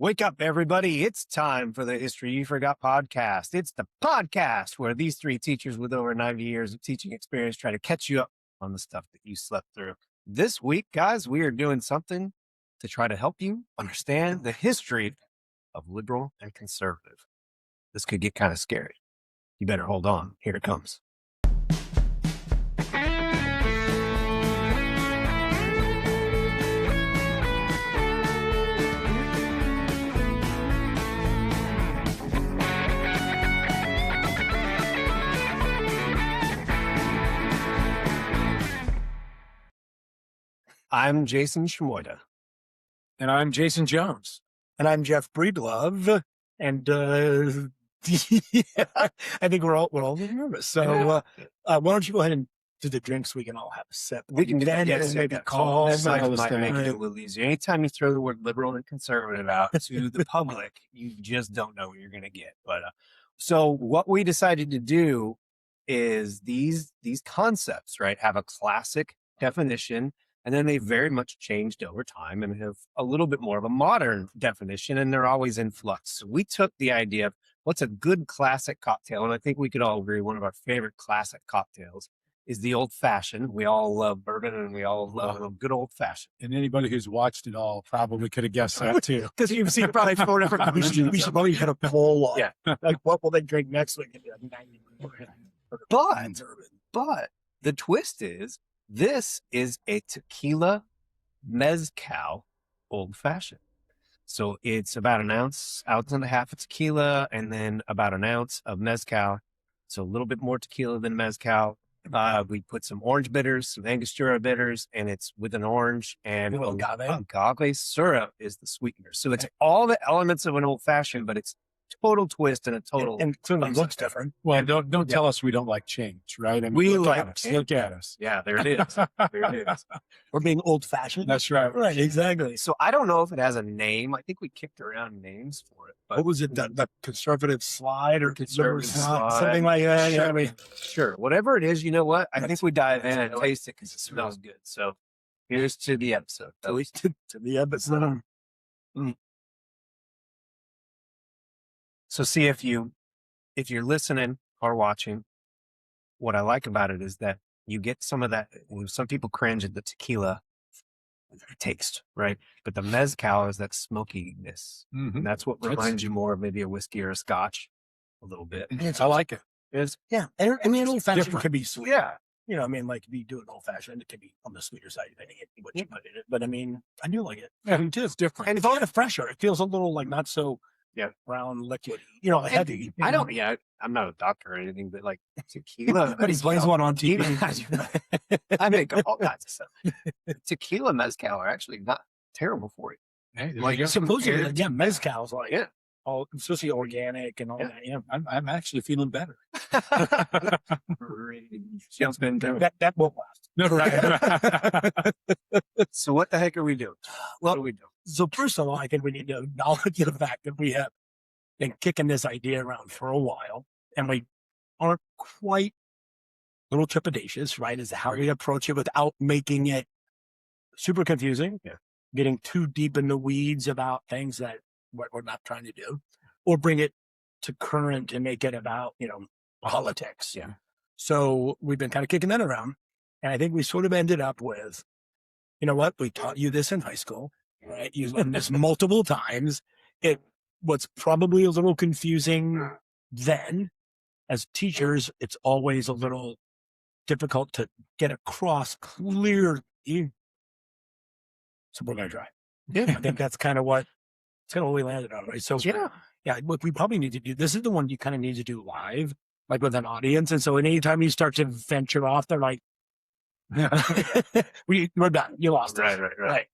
Wake up, everybody. It's time for the History You Forgot podcast. It's the podcast where these three teachers with over 90 years of teaching experience try to catch you up on the stuff that you slept through. This week, guys, we are doing something to try to help you understand the history of liberal and conservative. This could get kind of scary. You better hold on. Here it comes. I'm Jason Shimoda. And I'm Jason Jones. And I'm Jeff Breedlove. And yeah, I think we're all nervous. So why don't you go ahead and do the drink so we can all have a sip? We can do that. Yes, maybe call. This Might make it a little easier. Anytime you throw the word liberal and conservative out to the public, you just don't know what you're going to get. But so what we decided to do is these concepts, right, have a classic definition. And then they very much changed over time and have a little bit more of a modern definition, and they're always in flux. So we took the idea of what's a good classic cocktail, and I think we could all agree one of our favorite classic cocktails is the old fashioned. We all love bourbon, and we all love a good old fashioned. And anybody who's watched it all probably could have guessed that too. Because you've seen probably 4 different. We should probably hit a poll on, like, what will they drink next week? But the twist is, this is a tequila mezcal old fashioned. So it's about an ounce and a half of tequila, and then about an ounce of mezcal. So a little bit more tequila than mezcal. We put some orange bitters, some Angostura bitters, and it's with an orange, and agave syrup is the sweetener. So it's all the elements of an old fashioned, but it's total twist and a total and clearly looks different. Well, don't tell us we don't like change, right? I mean, we look like at us. Look at us. Yeah, there it is. There it is. We're being old fashioned. That's right. Right, exactly. So I don't know if it has a name. I think we kicked around names for it. But What was it? The conservative slide or Conservative slide. something like that. Sure. Yeah, I mean, Sure. Whatever it is, you know what? I think we dive in and taste it because it smells good. So here's to the episode. at least to the episode. So see if you're listening or watching, what I like about it is that you get some of that. Some people cringe at the tequila taste, right? But the mezcal is that smokiness. And that's what reminds you more of maybe a whiskey or a scotch a little bit. I like it. Yeah. And I mean, an old fashioned different. could be sweet. Yeah. You know, I mean, like if you do an old fashioned, it could be on the sweeter side depending on what you put in it. But I mean, I do like it. Yeah, it is different. And it's kind of fresher. It feels a little like not so brown liquid. You know, heavy. I'm not a doctor or anything, but like tequila. But he plays one on TV. I make all kinds of stuff. Tequila mezcal are actually not terrible for you. Hey, there Like, you go. Supposedly, yeah, mezcal's like Yeah. all especially organic and all Yeah. that. Yeah. I'm actually feeling better. Jump into it. That won't last. No, right. So what the heck are we doing? What are we doing? So first of all, I think we need to acknowledge the fact that we have been kicking this idea around for a while, and we aren't quite a little trepidatious, right? As to how we approach it without making it super confusing, getting too deep in the weeds about things that what we're not trying to do, or bring it to current and make it about, politics. Yeah. So we've been kind of kicking that around, and I think we sort of ended up with, you know what? We taught you this in high school, right? You've learned this multiple times. It was probably a little confusing then. As teachers, it's always a little difficult to get across clearly. So we're going to try. Yeah. I think that's kind of what we landed on, right? So what we probably need to do, this is the one you kind of need to do live, like with an audience. And so anytime you start to venture off, they're like, we're done. You lost us. Right.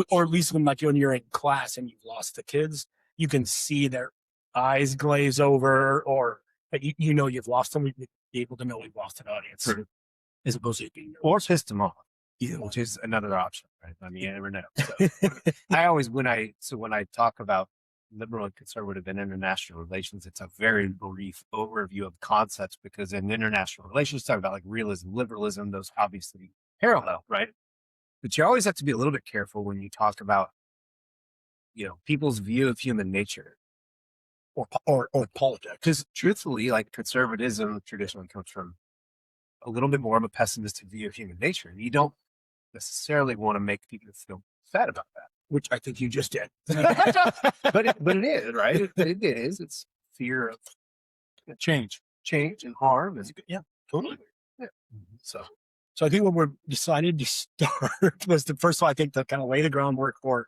Or at least when you're in class and you've lost the kids, you can see their eyes glaze over, or you've lost them. We'd be able to know we've lost an audience, as opposed to being Or piss them off, which is another option, right? I mean, you never know. So I always, when I talk about liberal and conservative in international relations, it's a very brief overview of concepts, because in international relations, talk about like realism, liberalism, those obviously parallel, right? But you always have to be a little bit careful when you talk about people's view of human nature. or politics. Because truthfully, like conservatism traditionally comes from a little bit more of a pessimistic view of human nature. You don't necessarily want to make people feel bad about that. Which I think you just did. but it is, right? It is. It's fear of Change. change and harm. And, Yeah, totally. yeah. So I think what we're decided to start was first of all, I think to kind of lay the groundwork for,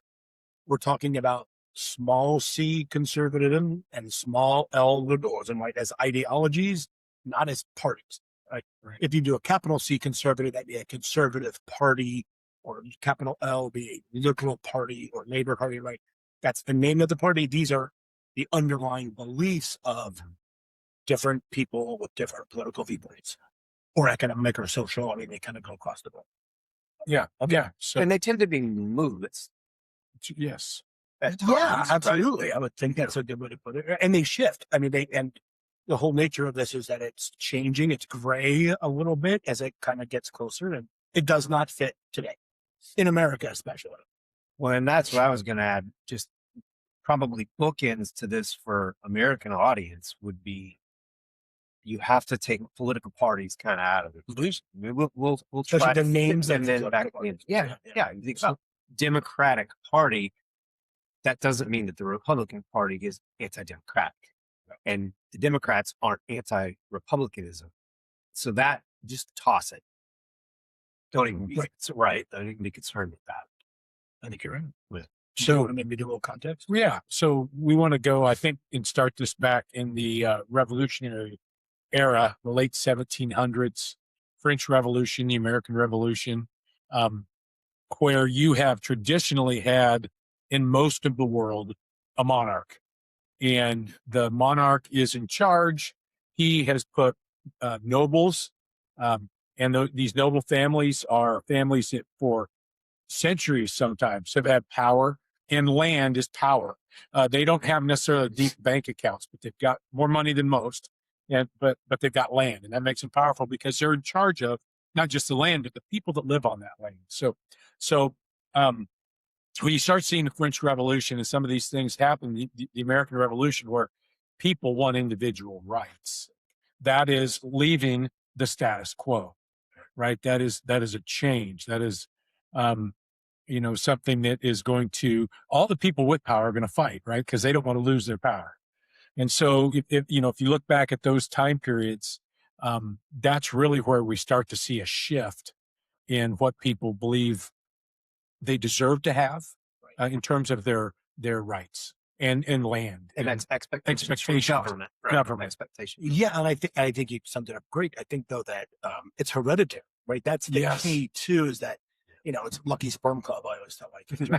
we're talking about small c conservatism and small l liberalism, right? As ideologies, not as parties. Right? If you do a capital C conservative, that'd be a conservative party, or capital L be a liberal party or Labor Party, right? That's the name of the party. These are the underlying beliefs of different people with different political viewpoints, or economic or social. I mean, they kind of go across the board. Yeah. Yeah. So and they tend to be movements. yes. At Yeah, times, absolutely. I would think that's a good way to put it. And they shift. I mean, and the whole nature of this is that it's changing. It's gray a little bit as it kind of gets closer, and it does not fit today in America, especially. Well, and that's what I was going to add. Just probably bookends to this for American audience would be, you have to take political parties kind of out of it. Please. We'll Especially try the to names fit of them the in back political in. parties. Yeah. Yeah. You think about Democratic Party. That doesn't mean that the Republican Party is anti-democratic, and the Democrats aren't anti-republicanism. So that, just toss it. Don't even be right. Don't even be concerned with that. I think you're right. Yeah. So maybe do a little context. Yeah. So we want to go, I think, and start this back in the revolutionary era, the late 1700s, French Revolution, the American Revolution, where you have traditionally had in most of the world a monarch, and the monarch is in charge. He has put nobles, and these noble families are families that for centuries sometimes have had power, and land is power. They don't have necessarily deep bank accounts, but they've got more money than most, but they've got land, and that makes them powerful because they're in charge of not just the land, but the people that live on that land. So when you start seeing the French Revolution and some of these things happen, the American Revolution, where people want individual rights, that is leaving the status quo, right? That is a change. That is, something that is going to, all the people with power are going to fight, right? Because they don't want to lose their power. And so if you look back at those time periods, that's really where we start to see a shift in what people believe they deserve to have in terms of their rights and land. And that's expectations from expectations. government. Right? Government. Expectations. Yeah, and I think you summed it up great. I think though that it's hereditary, right? That's the Yes. key too. Is that it's lucky sperm club. I always tell my kids,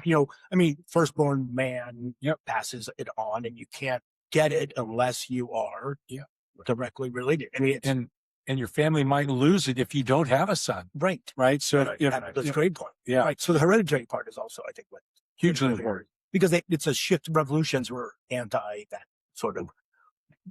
I mean, firstborn man passes it on, and you can't get it unless you are directly related. I mean, and your family might lose it if you don't have a son, right. So That's a great point. Yeah. Right. So the hereditary part is also, I think, what hugely important. because it's a shift. Revolutions were anti that sort of,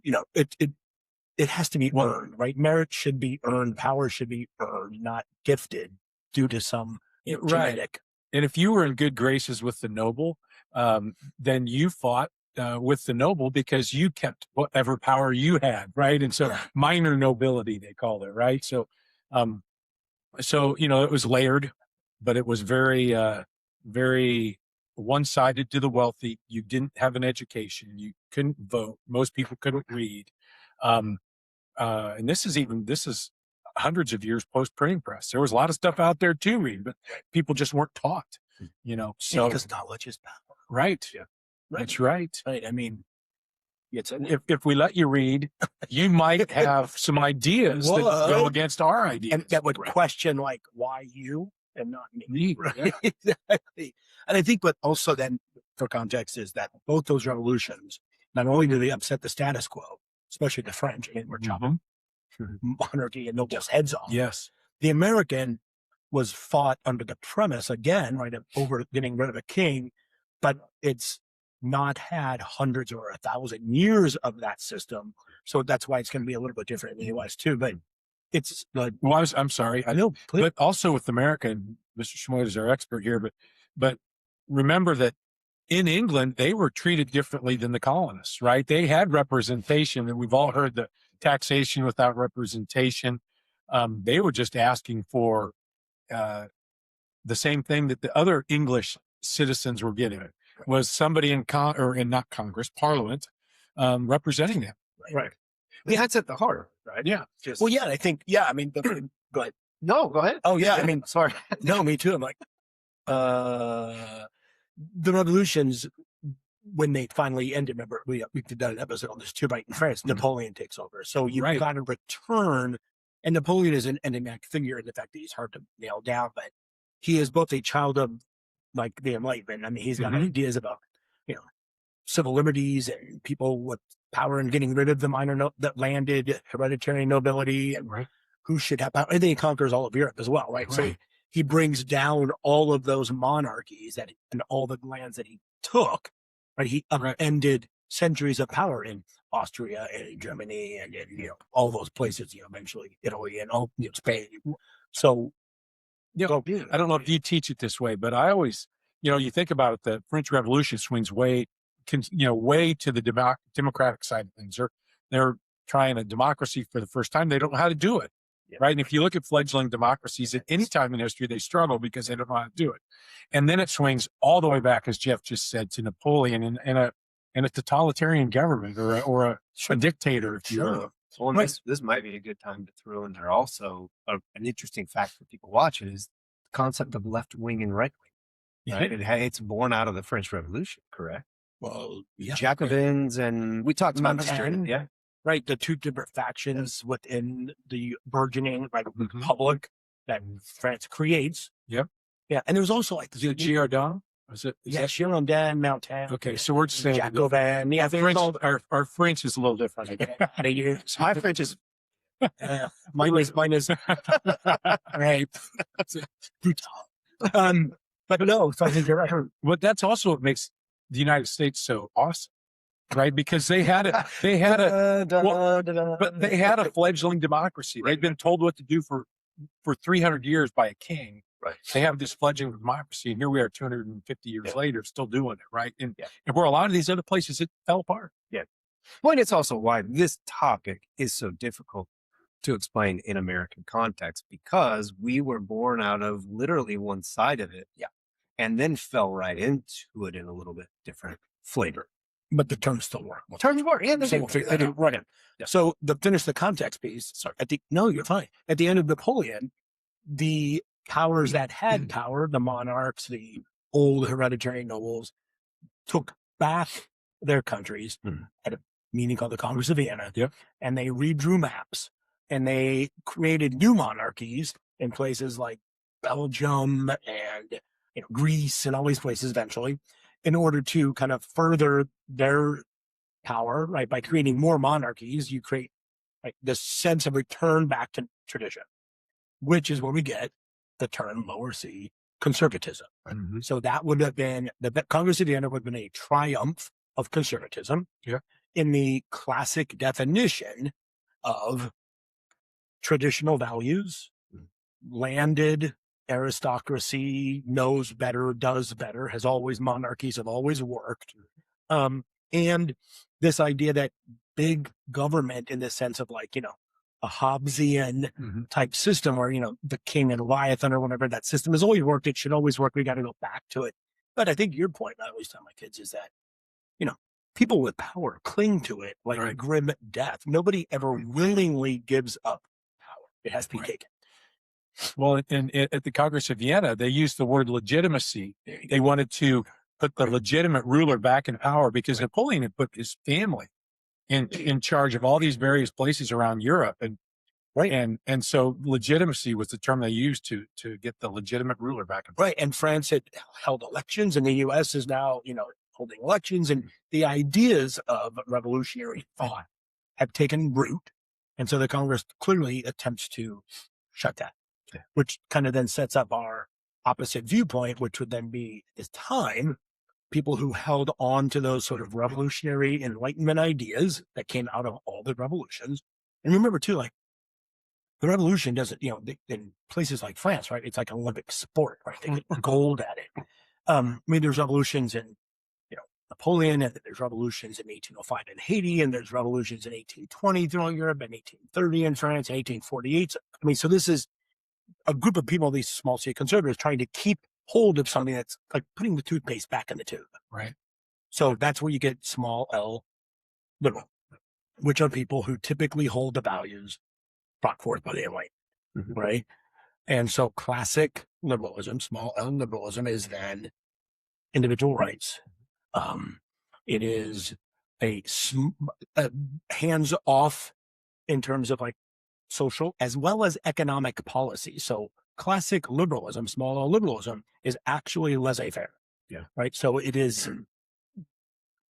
it has to be earned, right? Merit should be earned. Power should be earned, not gifted due to some genetic. And if you were in good graces with the noble, then you fought with the noble because you kept whatever power you had, right? And so minor nobility, they called it, right? So, it was layered, but it was very, very one-sided to the wealthy. You didn't have an education. You couldn't vote. Most people couldn't read. And this is hundreds of years post printing press. There was a lot of stuff out there to read, but people just weren't taught, so because knowledge is power. Right. Yeah. That's right. Right. I mean, if we let you read, you might have some ideas that go against our ideas. And that would question why you and not me. Right. Yeah. Exactly. And I think what also then for context is that both those revolutions, not only do they upset the status quo, especially the French, and we're chopping monarchy and nobles' heads off. Yes. The American was fought under the premise, again, right, of getting rid of a king, but it's not had hundreds or 1,000 years of that system. So that's why it's going to be a little bit different in the U.S. too. But it's I'm sorry. I know, but also with America, Mr. Schmoid is our expert here, but remember that in England, they were treated differently than the colonists, right? They had representation, and we've all heard the taxation without representation. They were just asking for the same thing that the other English citizens were getting, was somebody in not Congress, Parliament, representing them. Right. Yeah, that's at the heart, right? Yeah. Just Well, yeah, I think, yeah, I mean, go ahead. no, go ahead. Oh, yeah, I mean, Sorry. no, me too. I'm like, the revolutions, when they finally ended, remember, we've done an episode on this too, right? In France, Napoleon takes over. So you've Right. got to return, and Napoleon is an enigmatic figure in the fact that he's hard to nail down, but he is both a child of like the Enlightenment. I mean, he's got Mhm. ideas about, civil liberties and people with power and getting rid of the that landed hereditary nobility and Right. who should have power. And then he conquers all of Europe as well, right? So Right. he brings down all of those monarchies and all the lands that he took, right? He upended centuries of power in Austria and in Germany and in, all those places, eventually Italy and all, Spain. So, I don't know if you teach it this way, but I always, you think about it, the French Revolution swings way to the democratic side of things. They're trying a democracy for the first time. They don't know how to do it, right? And if you look at fledgling democracies at any time in history, they struggle because they don't know how to do it. And then it swings all the way back, as Jeff just said, to Napoleon and a totalitarian government or a dictator, if you will. Well, and this might be a good time to throw in there also an interesting fact for people watching is the concept of left wing and right wing. Right? It's born out of the French Revolution, correct? well, yeah. Jacobins, and we talked about Montaigne, this. Yeah. right? The two different factions within the burgeoning Mhm. republic that France creates. Yep. Yeah, and there was also like Is it Girardin? Is yeah, Girondin, Mountain. Okay, so we're just saying Jacobin. Yeah, French, our French is a little different. I guess. My French is mine is right. But no, so I think you're right. But that's also what makes the United States so awesome, right? Because they had a fledgling democracy. They'd been told what to do for 300 years by a king. Right. They have this fledgling democracy, and here we are 250 years later, still doing it, right? And Yeah. and where a lot of these other places, it fell apart. Well, and it's also why this topic is so difficult to explain in American context, because we were born out of literally one side of it. Yeah. And then fell right into it in a little bit different flavor. But the terms still work. Terms work. Yeah, So we'll figure that out. Right. Yeah. So to finish the context piece, sorry. No, you're fine. At the end of Napoleon, the powers that had power, the monarchs, the old hereditary nobles, took back their countries at a meeting called the Congress of Vienna, and they redrew maps and they created new monarchies in places like Belgium and Greece and all these places eventually, in order to kind of further their power, right? By creating more monarchies, you create this sense of return back to tradition, which is where we get the term lower C conservatism. Mm-hmm. So that would have been the Congress of Vienna would have been a triumph of conservatism in the classic definition of traditional values, landed aristocracy, knows better, does better, monarchies have always worked. And this idea that big government in the sense of like, a Hobbesian type system where, the king and Leviathan or whatever, that system has always worked. It should always work. We got to go back to it. But I think your point, I always tell my kids, is that, people with power cling to it like a grim death. Nobody ever willingly gives up power. It has to be taken. Well, at the Congress of Vienna, they used the word legitimacy. They wanted to put the legitimate ruler back in power because Napoleon had put his family in charge of all these various places around Europe. And so legitimacy was the term they used to get the legitimate ruler back in power. Right. And France had held elections, and the U.S. is now, holding elections, and the ideas of revolutionary thought have taken root. And so the Congress clearly attempts to shut that, which kind of then sets up our opposite viewpoint, which would then be at this time, people who held on to those sort of revolutionary Enlightenment ideas that came out of all the revolutions. And remember too, like the revolution doesn't, in places like France, right? It's like an Olympic sport, right? They get gold at it. I mean, there's revolutions in Napoleon, and there's revolutions in 1805 in Haiti, and there's revolutions in 1820 throughout Europe, and 1830 in France, 1848. I mean, so this is a group of people, these small C conservatives, trying to keep hold of something that's like putting the toothpaste back in the tube. Right. So that's where you get small L liberal, which are people who typically hold the values brought forth by the white, right? And so classic liberalism, small L liberalism, is then individual rights. It is a hands off in terms of like social as well as economic policy. So classic liberalism, small L liberalism, is actually laissez-faire. Yeah. Right. So it is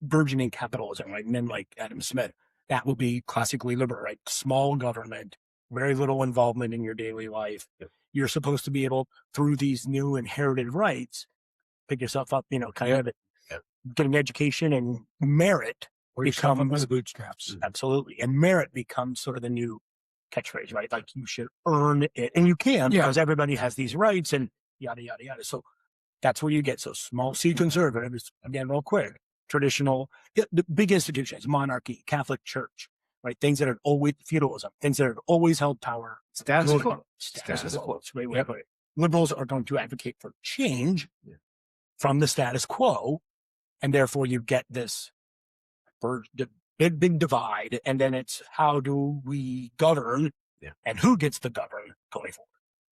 burgeoning capitalism, right? Men like Adam Smith, that would be classically liberal, right? Small government, very little involvement in your daily life. Yep. You're supposed to be able, through these new inherited rights, pick yourself up, kind of get an education, and merit Or yourself up by becomes the bootstraps. absolutely, and merit becomes sort of the new catchphrase, right? Like you should earn it, and you can because everybody has these rights, and yada yada yada. So that's where you get small C conservatives again, real quick. Traditional, the big institutions, monarchy, Catholic Church, right? Things that are always feudalism, things that have always held power. Status quo. Status quo. Right. Liberals are going to advocate for change from the status quo, and therefore you get this big divide. And then it's how do we govern, and who gets to govern going forward?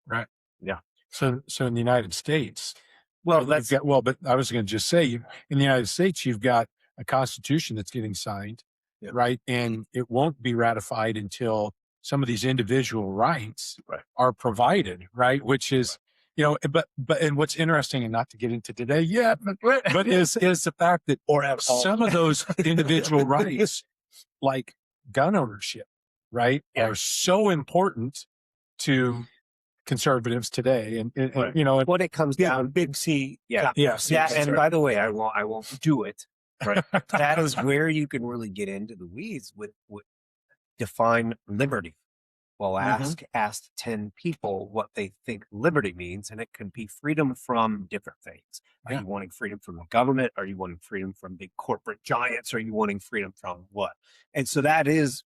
Right. Yeah. So in the United States, Well, but I was going to just say, in the United States, you've got a constitution that's getting signed, right? And it won't be ratified until some of these individual rights are provided, right? Which is, and what's interesting, and not to get into today yet, but is the fact that some of those individual rights, like gun ownership, right, are so important to conservatives today, and what it comes down, big C, and by the way, I won't do it. Right, that is where you can really get into the weeds with define liberty. Well, ask 10 people what they think liberty means, and it can be freedom from different things. Are you wanting freedom from the government? Are you wanting freedom from big corporate giants? Are you wanting freedom from what? And so that is,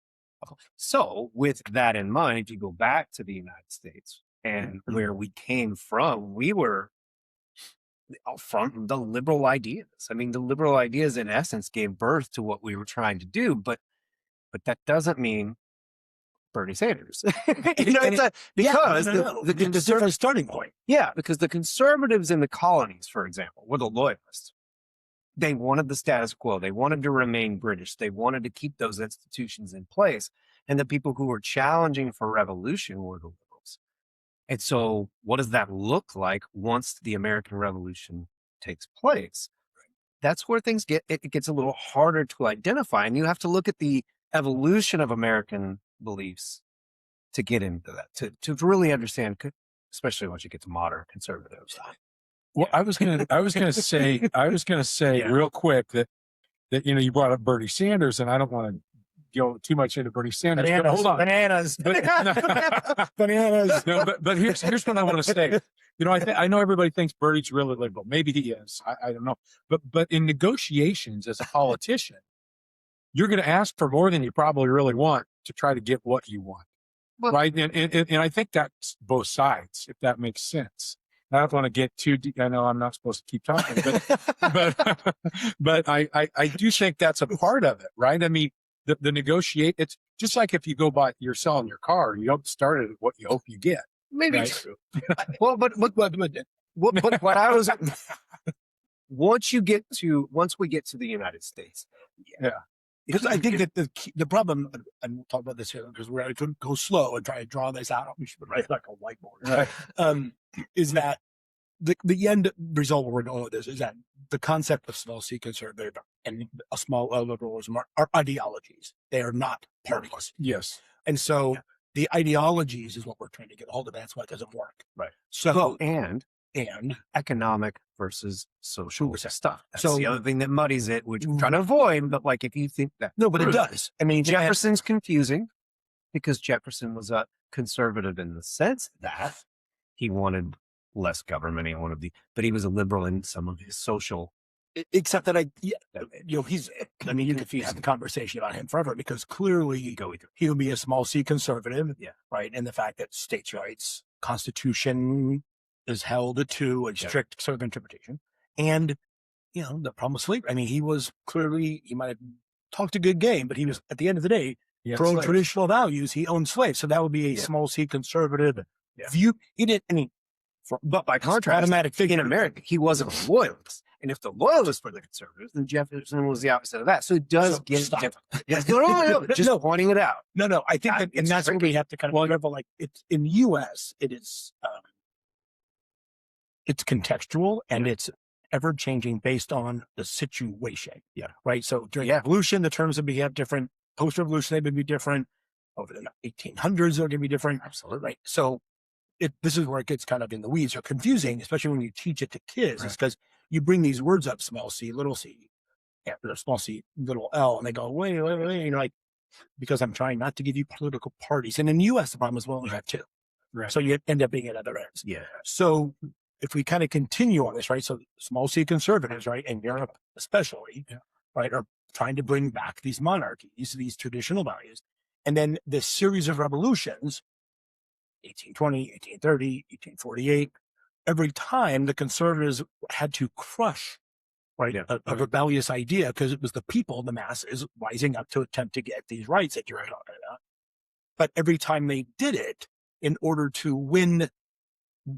so with that in mind, if you go back to the United States and where we came from, we were from the liberal ideas. I mean, the liberal ideas in essence gave birth to what we were trying to do, but that doesn't mean Bernie Sanders. Because the different starting point. Yeah, because the conservatives in the colonies, for example, were the loyalists. They wanted the status quo. They wanted to remain British. They wanted to keep those institutions in place. And the people who were challenging for revolution were the liberals. And so what does that look like once the American Revolution takes place? That's where things it gets a little harder to identify. And you have to look at the evolution of American beliefs to get into that, to really understand, especially once you get to modern conservatives. Well, I was gonna say real quick that you brought up Bernie Sanders, and I don't want to go too much into Bernie Sanders. Bananas, hold on, bananas. No, but here's what I want to say. I know everybody thinks Bernie's really liberal. Maybe he is. I don't know. But in negotiations as a politician, you're going to ask for more than you probably really want to try to get what you want, right? And I think that's both sides, if that makes sense. I don't want to get too deep. I know I'm not supposed to keep talking, but I do think that's a part of it, right? I mean, the negotiate. It's just like if you go buy, you're selling your car, you don't start it at what you hope you get. Maybe right? true. Well, but what I was once we get to the United States, Because I think that the problem, and we'll talk about this here because we're going to go slow and try to draw this out. We should write like a whiteboard. Right. Is that the end result where we're going with this is that the concept of small C conservative and a small L liberalism are ideologies. They are not parties. Yes. And so the ideologies is what we're trying to get a hold of. That's why it doesn't work. Right. So, and economic versus social stuff. That's the other thing that muddies it, which we're trying to avoid. But like, if you think that, no, but it does. I mean, Jefferson's confusing because Jefferson was a conservative in the sense that he wanted less government. But he was a liberal in some of his social Except that he's, I mean, you can have the conversation about him forever because clearly he'll be a small c conservative, right? And the fact that states' rights, Constitution is held to a strict sort of interpretation. And, the problem with slavery, I mean, he might have talked a good game, but he was, at the end of the day, pro traditional values. He owned slaves. So that would be a small c conservative view. He didn't, but by contrast, in America, he wasn't a loyalist. And if the loyalists were the conservatives, then Jefferson was the opposite of that. So it does get different. No, just pointing it out. No, I think that, and that's what we have to kind of remember. Like, it's in the U.S., it's contextual and it's ever changing based on the situation. Yeah. Right. So during evolution, the terms would be different. Post-revolution, they would be different. Over the 1800s, they're going to be different. Absolutely. Right. So this is where it gets kind of in the weeds or confusing, especially when you teach it to kids. Right. It's because you bring these words up, small c, little c, small c, little l, and they go, wait, like, because I'm trying not to give you political parties. And in the U.S., the problem is, well, you have two. Right. So you end up being at other ends. Yeah. So if we kind of continue on this, right, so small c conservatives, right, in Europe especially, right, are trying to bring back these monarchies, these traditional values. And then this series of revolutions, 1820, 1830, 1848, every time the conservatives had to crush a rebellious idea because it was the people, the masses, rising up to attempt to get these rights that you're talking about. But every time they did it, in order to win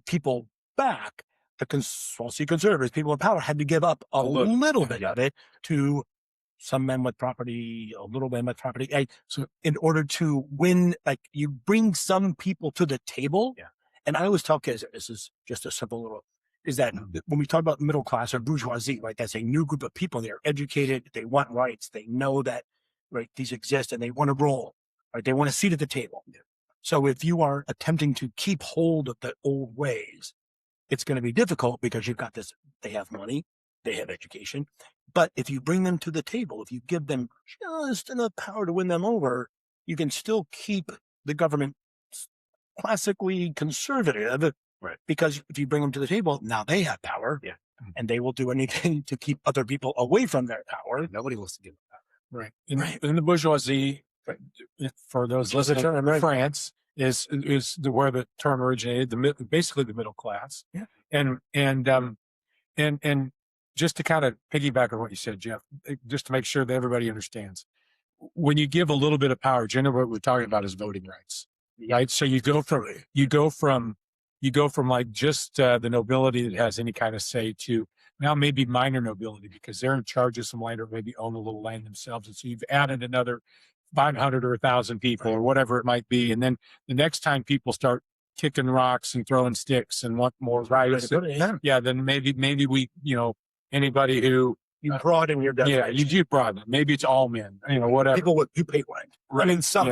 people back, the conservatives, people in power, had to give up a little bit of it to some men with property, a little men with property. So in order to win, like, you bring some people to the table. Yeah. And I always tell kids, this is just a simple little, is that when we talk about middle class or bourgeoisie, right, that's a new group of people. They're educated. They want rights. They know that, right, these exist and they want to roll, right? They want a seat at the table. Yeah. So if you are attempting to keep hold of the old ways, it's going to be difficult because you've got this, they have money, they have education. But if you bring them to the table, if you give them just enough power to win them over, you can still keep the government classically conservative. Right. Because if you bring them to the table, now they have power. Yeah. And they will do anything to keep other people away from their power. Nobody wants to give them power. Right. In the bourgeoisie, for those listening, France is where the term originated, basically the middle class. Yeah. And just to kind of piggyback on what you said, Jeff, just to make sure that everybody understands, when you give a little bit of power, generally what we're talking about is voting rights, right? So you go from like just the nobility that has any kind of say to now maybe minor nobility because they're in charge of some land or maybe own a little land themselves. And so you've added another 500 or 1,000 people or whatever it might be. And then the next time people start kicking rocks and throwing sticks and want more rights, then maybe we, anybody who you broaden your definition. You do broaden. Maybe it's all men, whatever. People who pay rent. Right. I mean, some,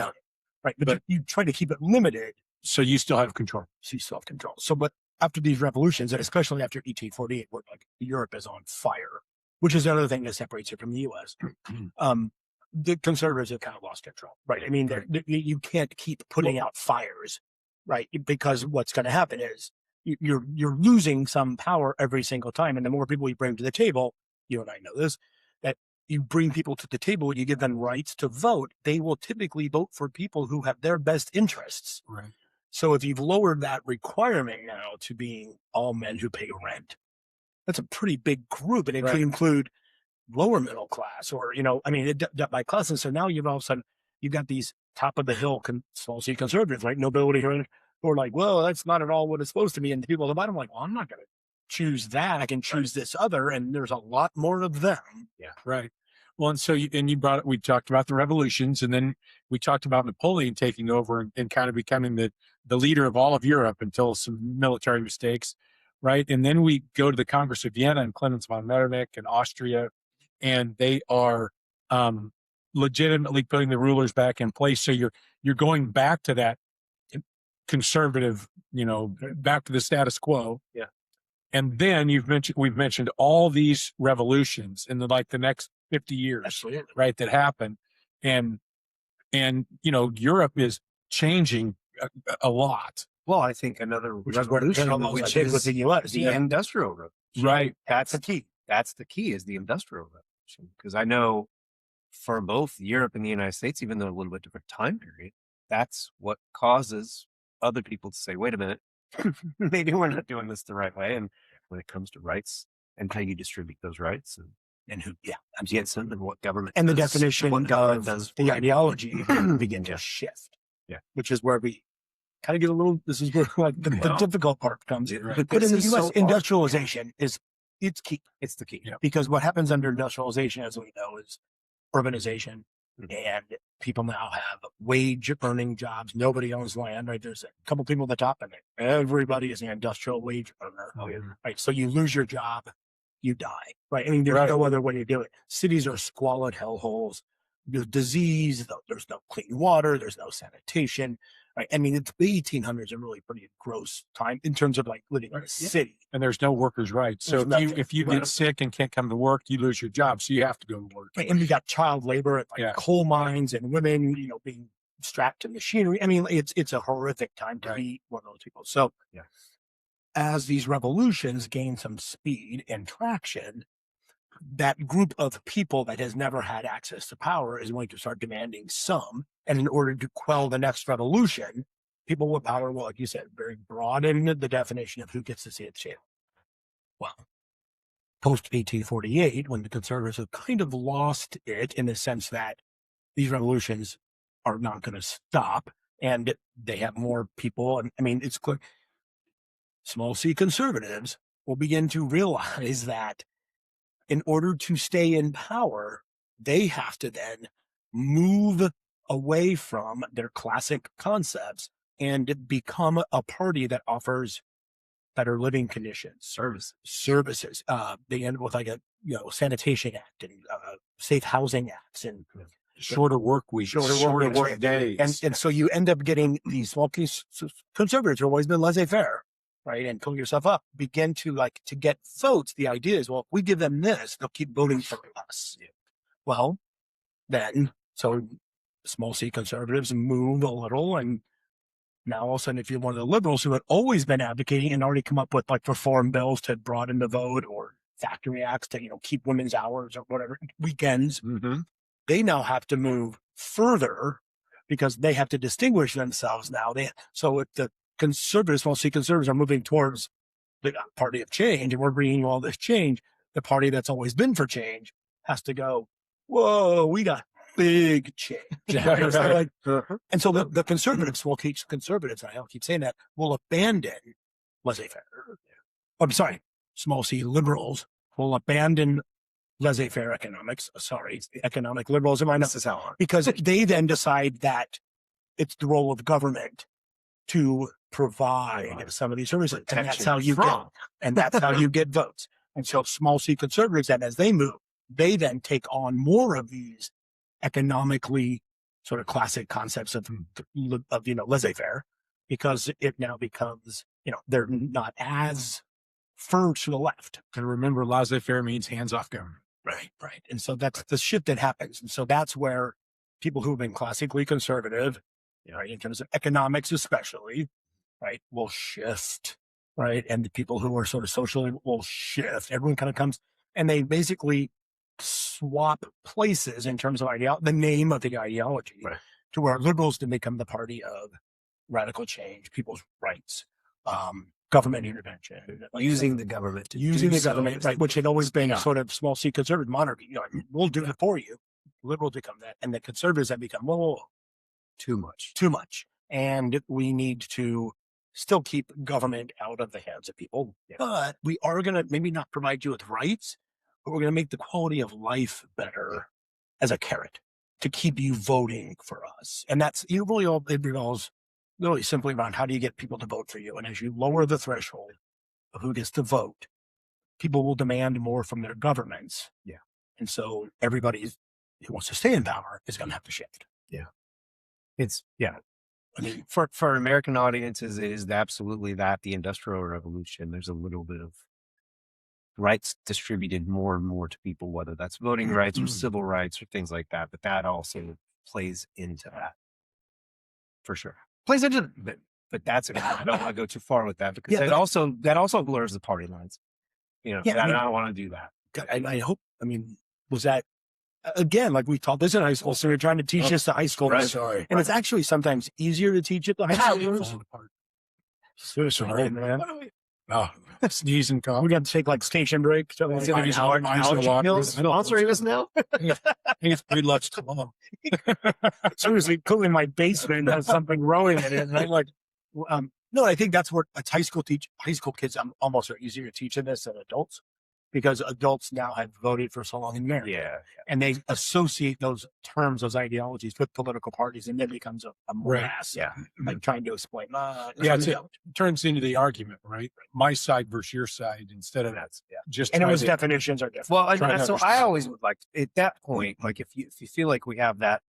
right. But you try to keep it limited. So you still have control. So you still have control. So, but after these revolutions, and especially after 1848, where like Europe is on fire, which is another thing that separates it from the U.S., the conservatives have kind of lost control, right? I mean, you can't keep putting out fires, right? Because what's going to happen is you're losing some power every single time. And the more people you bring to the table, you and I know this, that you bring people to the table, you give them rights to vote, they will typically vote for people who have their best interests. Right. So if you've lowered that requirement now to being all men who pay rent, that's a pretty big group. And it could include lower middle class or, by class. And so now you've all of a sudden, you've got these top of the hill small c conservatives, right? Nobility who are like, well, that's not at all what it's supposed to be. And the people at the bottom are like, well, I'm not going to choose that. I can choose this other. And there's a lot more of them. Yeah. Right. Well, and so we talked about the revolutions, and then we talked about Napoleon taking over and kind of becoming the leader of all of Europe until some military mistakes. Right. And then we go to the Congress of Vienna and Clemens von Metternich and Austria, and they are legitimately putting the rulers back in place. So you're going back to that conservative, back to the status quo. Yeah. And then we've mentioned all these revolutions in the next 50 years, Absolutely. Right, that happen. And Europe is changing a lot. Well, I think another revolution, which is with the U.S. the Industrial Revolution. Right. That's the key. that's the key, is the Industrial Revolution. Because I know for both Europe and the United States, even though a little bit different time period, that's what causes other people to say, wait a minute, maybe we're not doing this the right way. And when it comes to rights and how you distribute those rights and who, I'm getting something, what government And the does, definition what government of does, the ideology begin to shift. Yeah. Which is where we kind of get a little, this is where like the difficult part comes in. Right. But in the This is US, so hard. industrialization it's key. It's the key. Yeah. Because what happens under industrialization, as we know, is urbanization, Mhm. and people now have wage earning jobs. Nobody owns land, right? There's a couple people at the top, and everybody is an industrial wage earner. Oh, yeah. Right. So you lose your job, you die. Right. I mean, there's no other way to do it. Cities are squalid hellholes. There's disease, there's no clean water, there's no sanitation. Right. I mean, the 1800s are really pretty gross time in terms of like living in a city. And there's no workers' rights. So There's if you nothing. get sick and can't come to work, you lose your job. So you have to go to work. Right, and we got child labor at like coal mines and women, being strapped to machinery. I mean, it's a horrific time to be one of those people. So as these revolutions gain some speed and traction, that group of people that has never had access to power is going to start demanding some. And in order to quell the next revolution, people with power will, like you said, very broaden the definition of who gets to see at the table. Well, post 1848, when the conservatives have kind of lost it in the sense that these revolutions are not going to stop and they have more people. And I mean, it's clear small c conservatives will begin to realize that in order to stay in power, they have to then move away from their classic concepts and become a party that offers better living conditions, services. They end with like a sanitation act and safe housing acts and shorter work weeks, shorter work days, and so you end up getting these small conservatives who have always been laissez-faire, right? And pull yourself up, begin to get votes. The idea is, well, if we give them this, they'll keep voting for us. Yeah. Well, then so small c conservatives move a little, and now all of a sudden, if you're one of the liberals who had always been advocating and already come up with like reform bills to broaden the vote or factory acts to keep women's hours or whatever weekends, they now have to move further because they have to distinguish themselves now. So if the conservatives, small c conservatives, are moving towards the party of change, and we're bringing all this change, the party that's always been for change has to go, whoa, we got big change. And so the conservatives will keep conservatives, I'll keep saying that, will abandon laissez-faire. I'm sorry, small c liberals will abandon laissez-faire economics. Sorry, economic liberalism. I know this is how, because they then decide that it's the role of government to provide some of these services, and that's how you get votes. And so small c conservatives, and as they move, they then take on more of these economically sort of classic concepts of laissez-faire, because it now becomes, they're not as firm to the left. And remember, laissez-faire means hands off government. Right. And so that's the shift that happens. And so that's where people who've been classically conservative, right, in terms of economics especially, right, will shift, right? And the people who are sort of socially will shift. Everyone kind of comes and they basically swap places in terms of the name of the ideology, to where liberals then become the party of radical change, people's rights, government intervention, using the government, right? Which had always been sort of small c conservative monarchy. We'll do it for you. Liberals become that, and the conservatives have become too much, and we need to still keep government out of the hands of people. But we are going to maybe not provide you with rights, but we're going to make the quality of life better as a carrot to keep you voting for us. And that's really all it revolves really simply around how do you get people to vote for you. And as you lower the threshold of who gets to vote, people will demand more from their governments. Yeah. And so everybody who wants to stay in power is going to have to shift. Yeah. I mean, for American audiences, it is absolutely that, the Industrial Revolution. There's a little bit of rights distributed more and more to people, whether that's voting rights or civil rights or things like that. But that also plays into that, for sure. Plays into it, but that's it. I don't want to go too far with that, because that also blurs the party lines. I don't want to do that. God, I hope, I mean, was that, again, like we taught this in high school, so we're trying to teach this to high school. Right. Sorry. And it's actually sometimes easier to teach it to high schoolers. Falling apart. So sorry, man. What do we- Oh, sneeze and cough. We got to take like station break. So It's gonna be hard. Mine's in the locker room. Sponsoring us now? I think it's pretty much come on. seriously, clearly my basement has something growing in it. And I'm like, no, I think that's what high school kids almost are easier to teach in this than adults, because adults now have voted for so long in America. Yeah. And they associate those terms, those ideologies with political parties, and it becomes a morass. Yeah. Like trying to explain. Yeah, it turns into the argument, right? My side versus your side instead of just And trying those to- definitions are different. Well, Trying and to so I understand. always would like at that point, like if you feel like we have that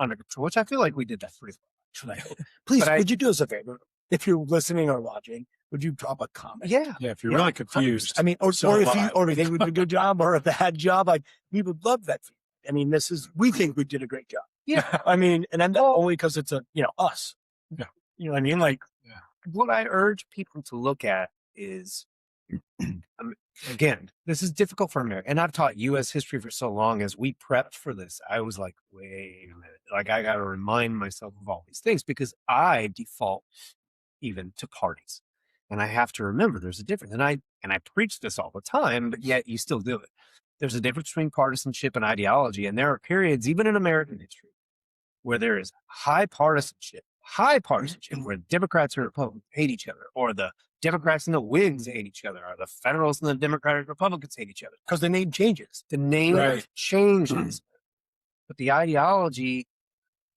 under control, which I feel like we did that pretty well, actually. Please, but would you do us a favor? If you're listening or watching, would you drop a comment? Yeah. Yeah, if you're really confused. I mean, or So if am I. you or you think we did a good job or a bad job, like we would love that. I mean, we think we did a great job. Yeah. I mean, and then only because it's us. Yeah. You know what I mean? Like, What I urge people to look at is, again, this is difficult for America. And I've taught U.S. history for so long. As we prepped for this, I was like, wait a minute. Like, I got to remind myself of all these things because I default even to parties. And I have to remember there's a difference. And I preach this all the time, but yet you still do it. There's a difference between partisanship and ideology. And there are periods, even in American history, where there is high partisanship, where Democrats and Republicans hate each other, or the Democrats and the Whigs hate each other, or the Federalists and the Democratic Republicans hate each other. because the name changes. The name Right. changes, but the ideology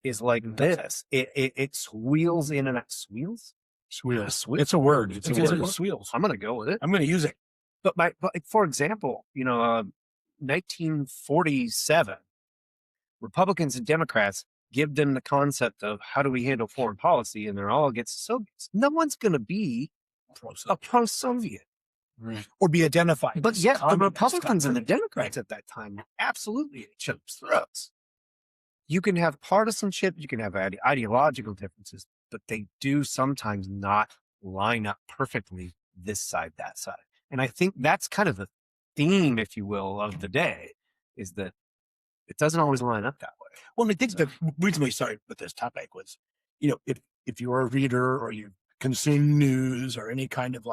is like this. It swirls in and out. Swirls? Sweels. It's a word. It's a It's word. wheels. I'm going to go with it. I'm going to use it. But for example, 1947, Republicans and Democrats give them the concept of how do we handle foreign policy, and they're all against the Soviets. No one's going to be a pro-Soviet. Right. Or be identified. But as yet the communist. Republicans and the Democrats at that time were absolutely at each other's throats. You can have partisanship, you can have ideological differences, but they do sometimes not line up perfectly this side, that side. And I think that's kind of the theme, if you will, of the day, is that it doesn't always line up that way. Well, and I think the reason we started with this topic was, if you're a reader or you consume news or any kind of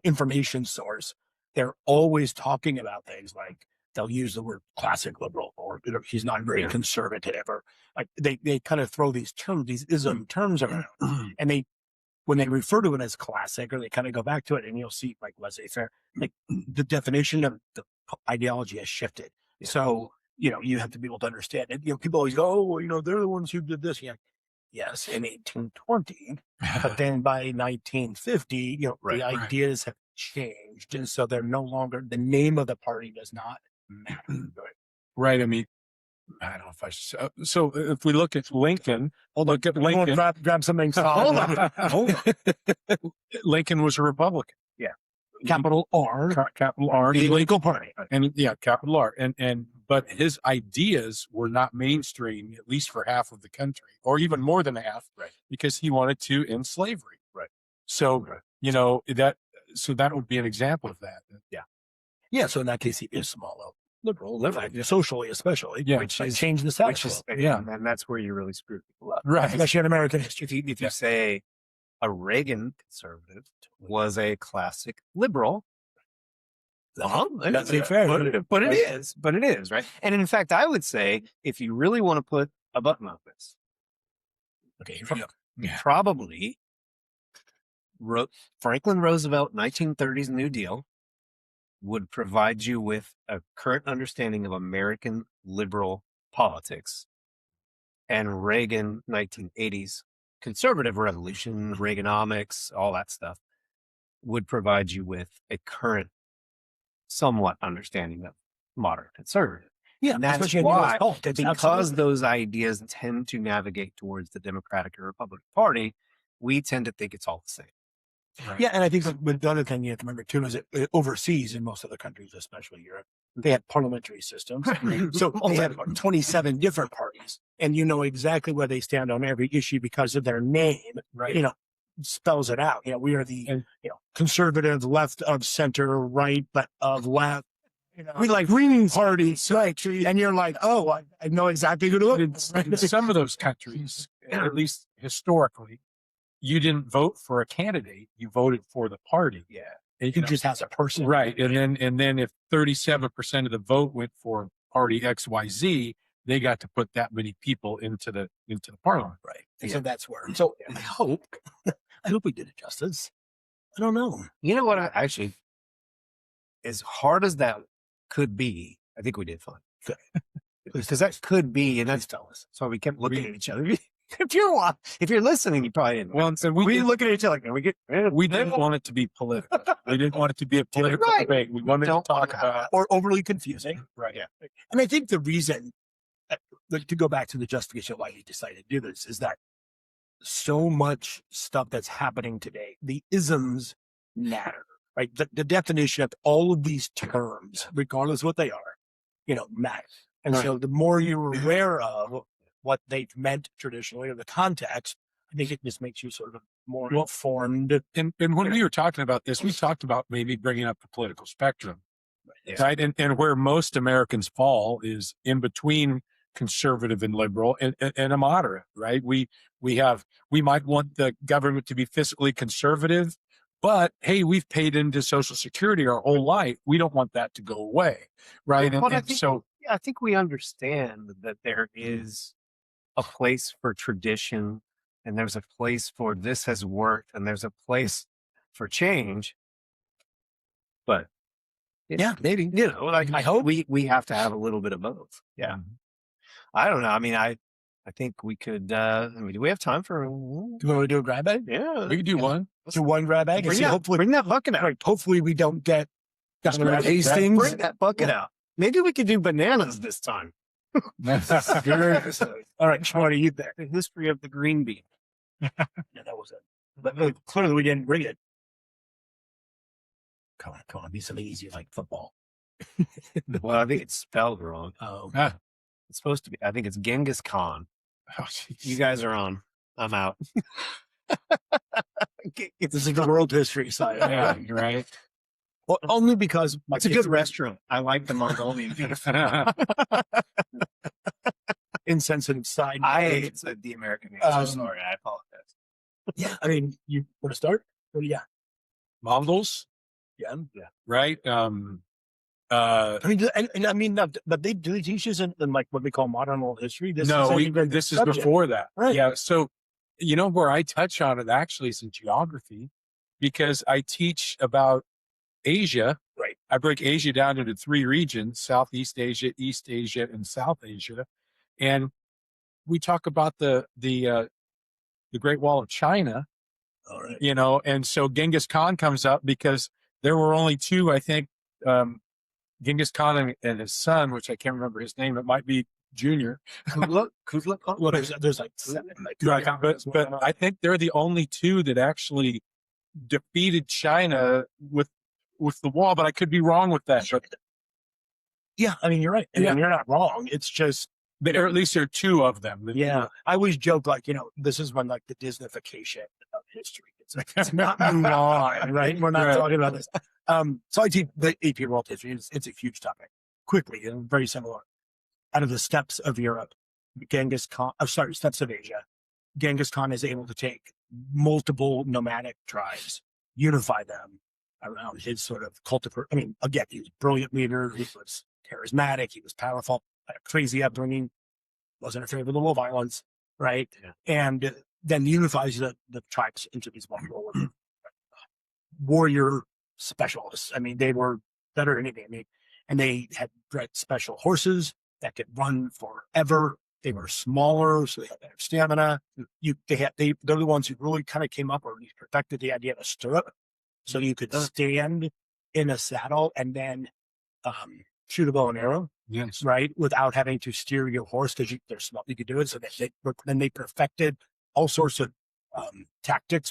information source, they're always talking about things like they'll use the word classic liberal or he's not very conservative, or like they kind of throw these terms, these ism terms around, and when they refer to it as classic, or they kind of go back to it, and you'll see like laissez-faire, like the definition of the ideology has shifted. Yeah. So, you have to be able to understand it. People always go, oh, well, they're the ones who did this. Yeah. Yes, in 1820, but then by 1950, the ideas have changed. And so they're no longer, the name of the party does not matter. Right. I mean, I don't know if I should. So if we look at Lincoln, look at Lincoln. Grab something Hold solid. on. Lincoln was a Republican. Capital R. Capital R. The legal party. And capital R. But his ideas were not mainstream, at least for half of the country, or even more than half, Right. because he wanted to end slavery. Right. So, that would be an example of that. Yeah. So in that case, he is small, liberal, Yeah. socially, especially, Yeah. which has changed the South. And that's where you really screw people up. Right. Especially in American history. If you say a Reagan conservative was a classic liberal, That's fair. but it is, right? And in fact, I would say if you really want to put a button on this, Okay, here we go. probably Franklin Roosevelt, 1930s New Deal, would provide you with a current understanding of American liberal politics, and Reagan, 1980s conservative revolution, Reaganomics, all that stuff, would provide you with a current, somewhat understanding of modern conservative. Yeah, And that's especially in why, US politics. because Absolutely. those ideas tend to navigate towards the Democratic or Republican Party, we tend to think it's all the same. Right. Yeah, and I think the other thing you have to remember too is that overseas, in most other countries, especially Europe, they have parliamentary systems. So they have 27 different parties, and you know exactly where they stand on every issue because of their name. Right. Spells it out. We are the conservative, left of center, right, but of left. We like ringing parties, right? And you're like, oh, I know exactly who to look In some of those countries, at least historically, you didn't vote for a candidate; you voted for the party. Yeah. And, He just has a person. right, and then if 37% of the vote went for party XYZ, they got to put that many people into the parliament. Right. And so that's where. So I hope we did it justice. I don't know. You know what? Actually, as hard as that could be, I think we did fine. Because that could be, and that's us. So we kept looking at each other. If you're listening, you probably didn't. Well, so we looking at each other like, we didn't want it to be political. We didn't want it to be a political Right. debate. We wanted to talk about or overly confusing. right. Yeah. And I think the reason, to go back to the justification of why he decided to do this, is that so much stuff that's happening today, the isms matter, right? The definition of all of these terms, regardless of what they are, matter. And so the more you're aware of what they've meant traditionally or the context, I think it just makes you sort of more informed. And when we were talking about this, we talked about maybe bringing up the political spectrum, right? And where most Americans fall is in between conservative and liberal and a moderate, right? We might want the government to be fiscally conservative, but hey, we've paid into Social Security our whole life. We don't want that to go away, right? I think we understand that there is a place for tradition, and there's a place for this has worked, and there's a place for change. But Maybe. I hope we have to have a little bit of both. Yeah. I don't know. I mean, I think we could. Do we have time for? Do you want to do a grab bag? Yeah, we could do one. Do one grab bag. Bring that bucket out. Right, hopefully we don't get Hastings. Bring that bucket out. Maybe we could do bananas this time. All right, Shmarty, you there. The history of the green bean. Yeah, that was it. But clearly we didn't bring it. Come on, be something easy like football. Well, I think it's spelled wrong. Oh, It's supposed to be. I think it's Genghis Khan. Oh, You guys are on. I'm out. this is the world history side. yeah, you're right. Well, only because It's a good restaurant. I like the Mongolian beef. Insensitive side. It's the American beef. So sorry, I apologize. Yeah, I mean, you want to start? What do you got? Mongols, Yeah. right? I mean, and I mean, but they do teach us in like what we call modern world history. This is before that. Right. Yeah. So, where I touch on it actually is in geography, because I teach about Asia. Right. I break Asia down into 3 regions: Southeast Asia, East Asia, and South Asia. And we talk about the Great Wall of China. All right. And so Genghis Khan comes up because there were only 2, I think, Genghis Khan and his son, which I can't remember his name. It might be Junior. Kublai Khan? Well, there's like 7. Right. But I think they're the only 2 that actually defeated China with the wall. But I could be wrong with that. But yeah, I mean, you're right. I mean, you're not wrong. It's just, or at least there are 2 of them. yeah. I always joke like, this is when like the Disneyfication of history. It's like, it's not moving on, right? We're not talking about this. So I teach the AP World History. It's a huge topic. Quickly, and very similar. Out of the steppes of Europe, steppes of Asia, Genghis Khan is able to take multiple nomadic tribes, unify them around his sort of again, he was a brilliant leader. He was charismatic. He was powerful, had a crazy upbringing, wasn't afraid of a little violence, right? Yeah. And then unifies the tribes into these warrior specialists. I mean, they were better than anything. And they had bred special horses that could run forever. They were smaller, so they had better stamina. They're the ones who really kind of came up, or at least perfected the idea of a stirrup, so you could stand in a saddle and then shoot a bow and arrow. Yes. Right, without having to steer your horse because they're small. You could do it. So then they perfected all sorts of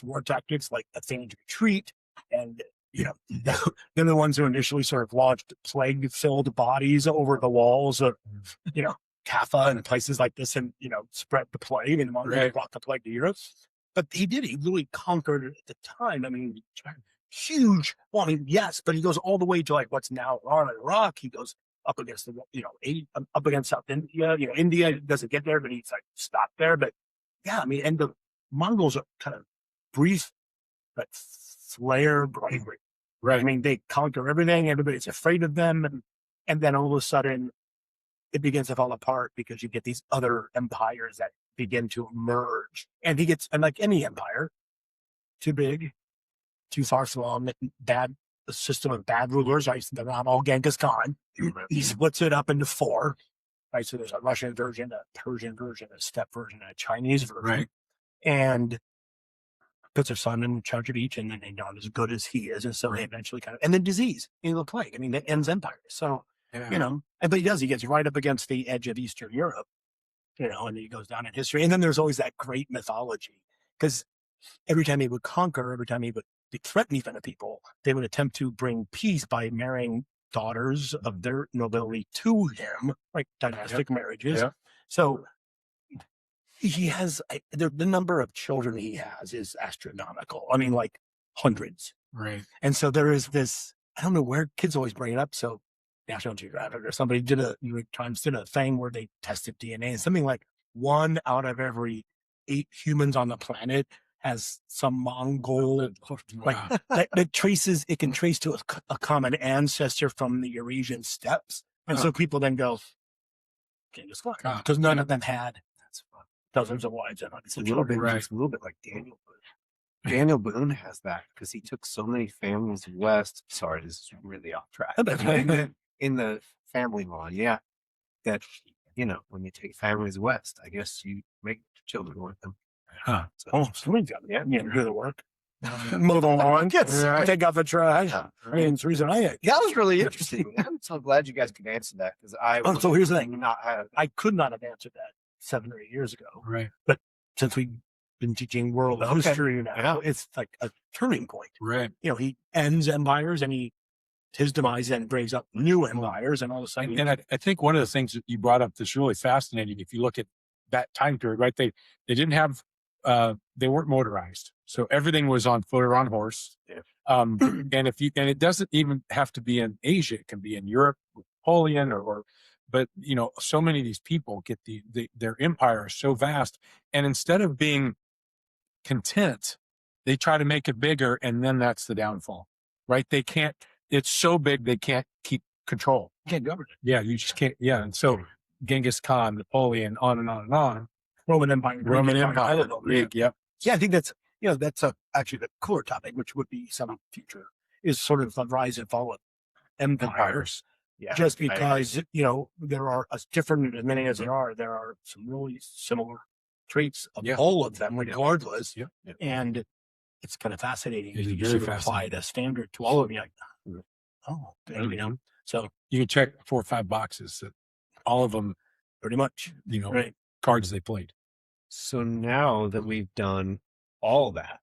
war tactics, like a phased retreat, and they're the ones who initially sort of launched plague-filled bodies over the walls of, Kaffa and places like this, and spread the plague, and brought the plague to Europe. But he really conquered it at the time. I mean, huge. Well, I mean, yes, but he goes all the way to like what's now Iraq. He goes up against up against South India. India doesn't get there, but he's like stopped there. But yeah, I mean, and the Mongols are kind of brief, but flare bravery. Right. I mean, they conquer everything. Everybody's afraid of them, and then all of a sudden, it begins to fall apart because you get these other empires that begin to emerge. And like any empire, too big, too far flung, bad a system of bad rulers. Right? They're not all Genghis Khan. He splits it up into 4. Right. So there's a Russian version, a Persian version, a steppe version, and a Chinese version. Right. And puts their son in charge of each, and then they're not as good as he is. And so they eventually and then disease, the plague. I mean, that ends empires. So, but he gets right up against the edge of Eastern Europe, and then he goes down in history. And then there's always that great mythology, because every time he would conquer, every time he would threaten even people, they would attempt to bring peace by marrying daughters of their nobility to him, like dynastic marriages. Yeah. So he has the number of children he has is astronomical. I mean, like hundreds. Right. And so there is this, I don't know where kids always bring it up. So National Geographic or somebody did a thing where they tested DNA, and something like 1 out of every 8 humans on the planet has some Mongol, like that it can trace to a common ancestor from the Eurasian steppes. And so people then go, Genghis Khan, because none of them had dozens of wives. It's a little bit like Daniel Boone. Daniel Boone has that because he took so many families west. Sorry, this is really off track. In the family law, that when you take families west, I guess you make children with them. So, somebody's got do the work. Mow the lawn, take out the trash. I mean, it's the reason that was really interesting. I'm so glad you guys could answer that, because so here's the thing. I could not have answered that 7 or 8 years ago. Right. But since we've been teaching world history now, it's like a turning point. Right. He ends empires, and his demise then brings up new empires, and all of a sudden. And I think one of the things that you brought up that's really fascinating, if you look at that time period, right? They didn't have, they weren't motorized. So everything was on foot or on horse. Yeah. And it doesn't even have to be in Asia. It can be in Europe with Napoleon but so many of these people get their empire is so vast. And instead of being content, they try to make it bigger. And then that's the downfall, right? It's so big, they can't keep control. You can't govern it. Yeah. You just can't. Yeah. And so Genghis Khan, Napoleon, on and on and on. Roman Empire. Big, yep. Yeah, I think that's actually the cooler topic, which would be some future, is sort of the rise and fall of empires. Yeah, just because there are, as different as many as there are some really similar traits of all of them, regardless. Yep. And it's kind of fascinating. It's you very sort of fascinating. apply the standard to all of them. So You can check 4 or 5 boxes that all of them, pretty much, cards they played. So now that we've done all that,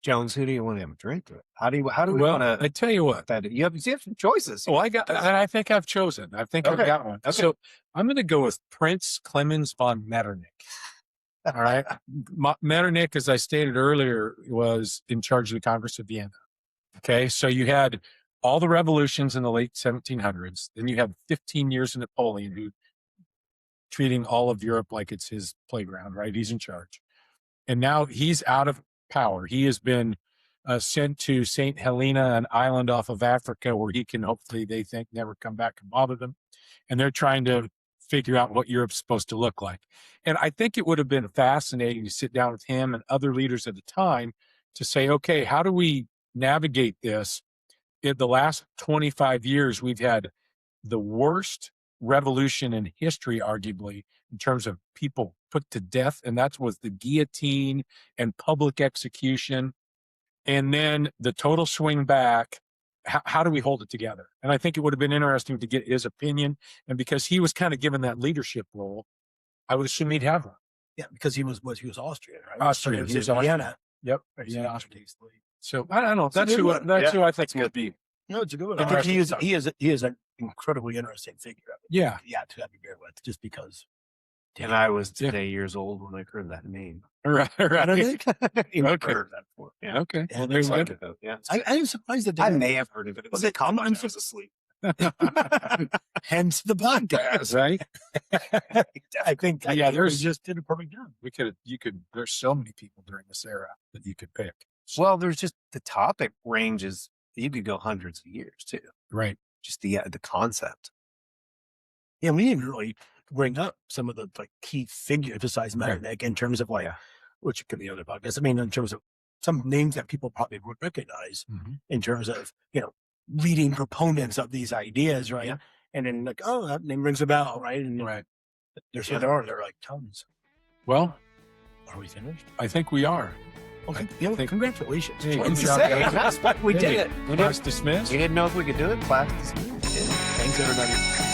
Jones, who do you want to have a drink with? How do we want to? I tell you what, You have some choices. Oh, I think I've chosen. I think I've got one. Okay. So I'm going to go with Prince Clemens von Metternich. All right. Metternich, as I stated earlier, was in charge of the Congress of Vienna. Okay. So you had all the revolutions in the late 1700s. Then you have 15 years of Napoleon, who treating all of Europe like it's his playground, right? He's in charge. And now he's out of power. He has been sent to St. Helena, an island off of Africa, where he can hopefully, they think, never come back and bother them. And they're trying to figure out what Europe's supposed to look like. And I think it would have been fascinating to sit down with him and other leaders at the time to say, okay, how do we navigate this? In the last 25 years, we've had the worst revolution in history, arguably, in terms of people put to death. And that was the guillotine and public execution. And then the total swing back. How do we hold it together? And I think it would have been interesting to get his opinion. And because he was kind of given that leadership role, I would assume he'd have one. Yeah, because he was Austrian, right? Austrian. He was Vienna. Yep. Yeah, Austrian. So I don't know. That's who I think would be. No, it's a good one. I think he is an incredibly interesting figure. Yeah. Yeah, to have a beer with, just because And I was today years old when I heard that name. Right. I don't Right. think. You've Okay. heard that before. Yeah. Okay. Yeah, Very It's like good. it, though. Yeah. I am surprised that I may have heard of it. It was Okay, a comment. I'm I was asleep. hence the podcast. Right. I think Yeah, we there's- just did a perfect job. There's so many people during this era that you could pick. Well, there's just the topic ranges. You could go hundreds of years too. Right. Just the concept. Yeah, we didn't really bring up some of the like key figures besides Right. Nick in terms of like, Yeah. which could be other podcasts. I mean, in terms of some names that people probably would recognize Mm-hmm. in terms of, leading proponents of these ideas, right? Yeah. And then like, oh, that name rings a bell, right? And Right. there are like tons. Well, Are we finished? I think we are. Okay. Yeah, think- congratulations. Hey, What'd good you job, say? guys. That's what we did it. Class dismissed. We didn't know if we could do it. Class dismissed. Thanks, everybody.